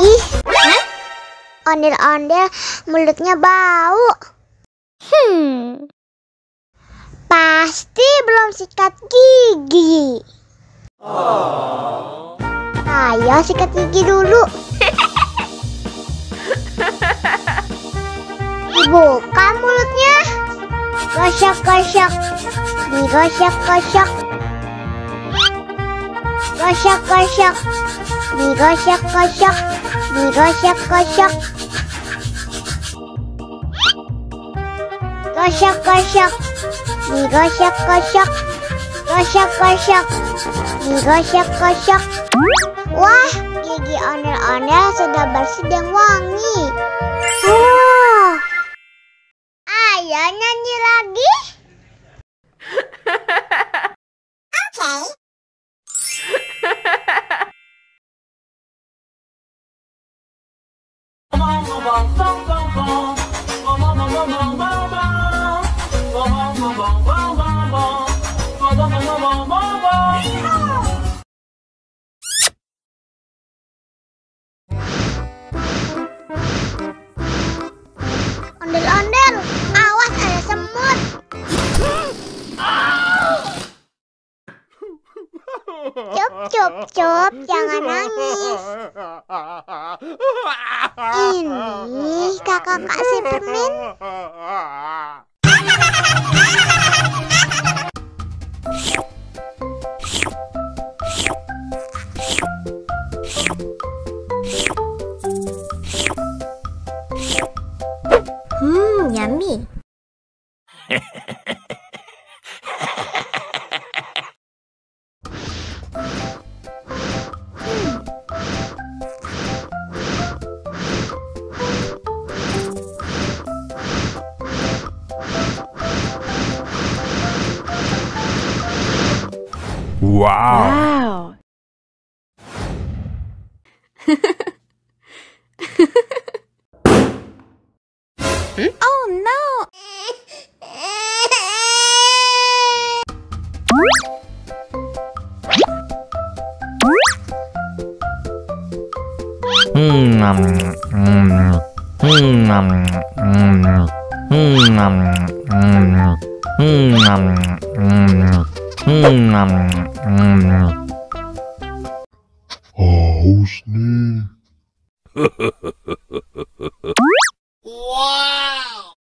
Ih, ondel-ondel mulutnya bau. Pasti belum sikat gigi. Ayo sikat gigi dulu. Dibuka mulutnya. Gosok-gosok. Digosok-gosok. Gosok-gosok. Digosok-gosok. Digosok-gosok. Gosok-gosok. Digosok-gosok. Gosok-gosok. Digosok-gosok. Wah, gigi ondel-ondel sudah bersih dan wangi. Ayo nyanyi lagi. Oke. Ondel-ondel, awas ada semut. Cup, cup, cup, jangan nangis. Ini kakak kasih permen. Yummy. Wow. Oh no! Haus nih. Wow.